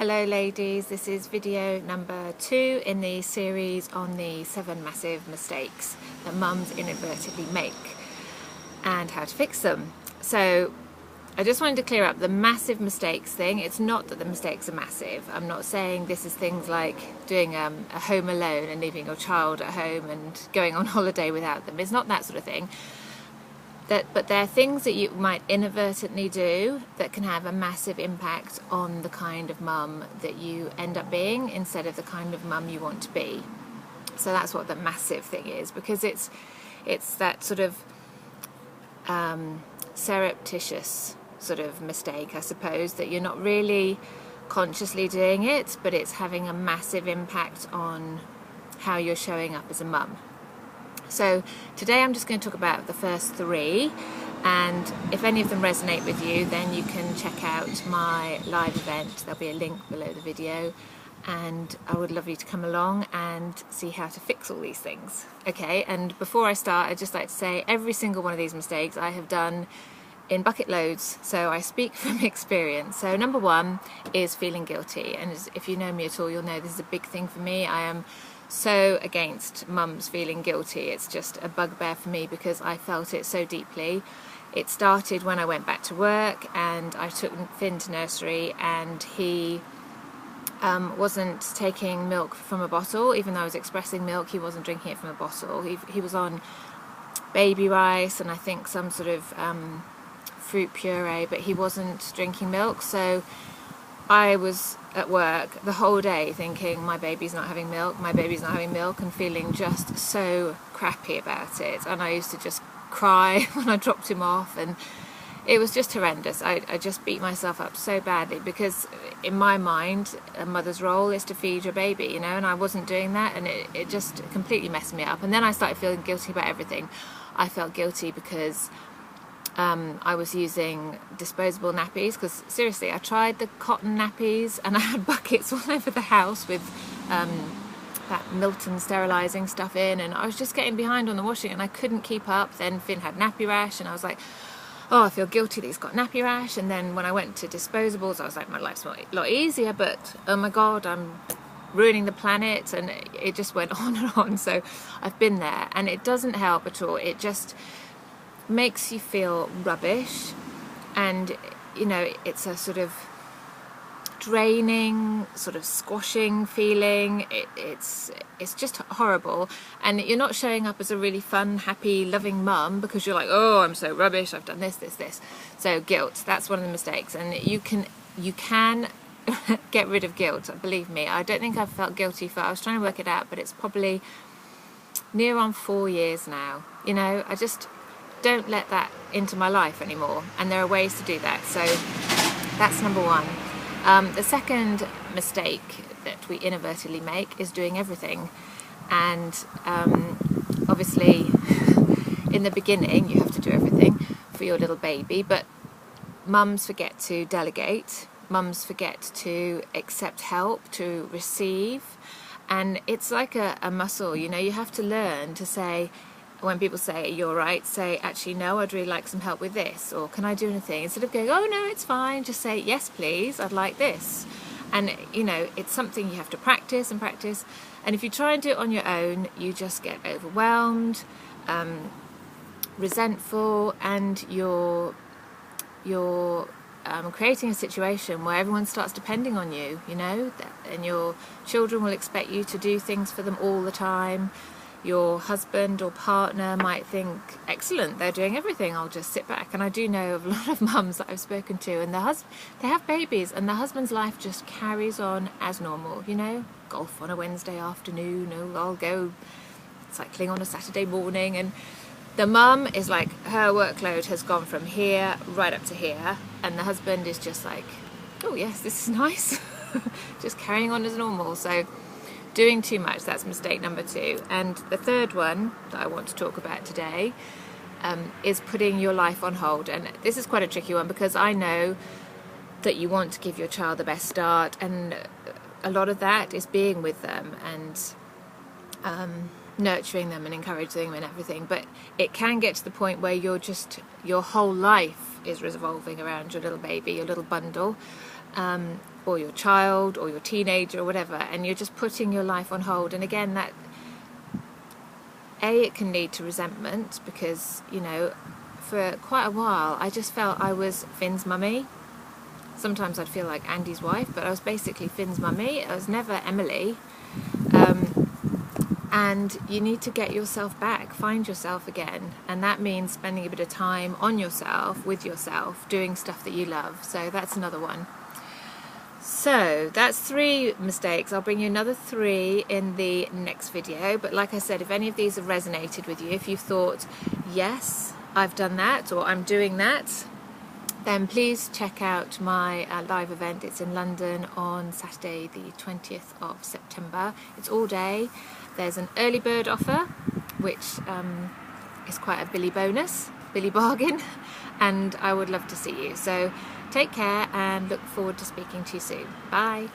Hello ladies, this is video number 2 in the series on the 7 massive mistakes that mums inadvertently make and how to fix them. So I just wanted to clear up the massive mistakes thing. It's not that the mistakes are massive. I'm not saying this is things like doing a home alone and leaving your child at home and going on holiday without them. It's not that sort of thing. But there are things that you might inadvertently do that can have a massive impact on the kind of mum that you end up being instead of the kind of mum you want to be. So that's what the massive thing is, because it's that sort of surreptitious sort of mistake, I suppose, that you're not really consciously doing it, but it's having a massive impact on how you're showing up as a mum. So today I'm just going to talk about the first 3, and if any of them resonate with you, then you can check out my live event. There'll be a link below the video, and I would love you to come along and see how to fix all these things. Okay, and before I start, I'd just like to say every single one of these mistakes I have done in bucket loads, so I speak from experience. So number 1 is feeling guilty, and if you know me at all, you'll know this is a big thing for me. I am so against mums feeling guilty. It's just a bugbear for me because I felt it so deeply. It started when I went back to work and I took Finn to nursery, and he wasn't taking milk from a bottle. Even though I was expressing milk, he wasn't drinking it from a bottle. He was on baby rice and I think some sort of fruit puree, but he wasn't drinking milk. So I was at work the whole day thinking, my baby's not having milk, my baby's not having milk, and feeling just so crappy about it. And I used to just cry when I dropped him off, and it was just horrendous. I just beat myself up so badly, because in my mind a mother's role is to feed your baby, you know, and I wasn't doing that, and it just completely messed me up. And then I started feeling guilty about everything. I felt guilty because I was using disposable nappies, because seriously, I tried the cotton nappies and I had buckets all over the house with that Milton sterilising stuff in, and I was just getting behind on the washing and I couldn't keep up. Then Finn had nappy rash and I was like, oh, I feel guilty that he's got nappy rash. And then when I went to disposables, I was like, my life's a lot easier, but oh my god, I'm ruining the planet. And it just went on and on. So I've been there, and it doesn't help at all. It just makes you feel rubbish, and you know, it's a sort of draining, sort of squashing feeling. It's just horrible, and you're not showing up as a really fun, happy, loving mum because you're like, oh, I'm so rubbish, I've done this. So guilt, that's one of the mistakes, and you can get rid of guilt. Believe me, I don't think I've felt guilty for, I was trying to work it out, but it's probably near on 4 years now. You know, I just don't let that into my life anymore, and there are ways to do that. So that's number 1. The second mistake that we inadvertently make is doing everything, and obviously in the beginning you have to do everything for your little baby, but mums forget to delegate, mums forget to accept help, to receive, and it's like a muscle, you know. You have to learn to say, when people say you're right, say, actually no, I'd really like some help with this, or can I do anything, instead of going, oh no, it's fine, just say, yes please, I'd like this. And you know, it's something you have to practice and practice, and if you try and do it on your own, you just get overwhelmed, resentful, and you're creating a situation where everyone starts depending on you, you know, and your children will expect you to do things for them all the time. Your husband or partner might think, excellent, they're doing everything, I'll just sit back. And I do know of a lot of mums that I've spoken to, and they have babies, and the husband's life just carries on as normal, you know, golf on a Wednesday afternoon, or I'll go cycling on a Saturday morning, and the mum is like, her workload has gone from here right up to here, and the husband is just like, oh yes, this is nice, just carrying on as normal. So doing too much, that's mistake number 2. And the third one that I want to talk about today is putting your life on hold. And this is quite a tricky one, because I know that you want to give your child the best start, and a lot of that is being with them and nurturing them and encouraging them and everything, but it can get to the point where your whole life is revolving around your little baby, your little bundle, or your child or your teenager or whatever, and you're just putting your life on hold. And again, that it can lead to resentment, because, you know, for quite a while I just felt I was Finn's mummy. Sometimes I'd feel like Andy's wife, but I was basically Finn's mummy. I was never Emily. And you need to get yourself back, find yourself again, and that means spending a bit of time on yourself, with yourself, doing stuff that you love. So that's another one. So that's 3 mistakes. I'll bring you another 3 in the next video. But like I said, if any of these have resonated with you, if you thought, yes, I've done that, or I'm doing that, then please check out my live event. It's in London on Saturday the 20th of September. It's all day. There's an early bird offer, which is quite a Billy bargain, and I would love to see you. So take care and look forward to speaking to you soon. Bye.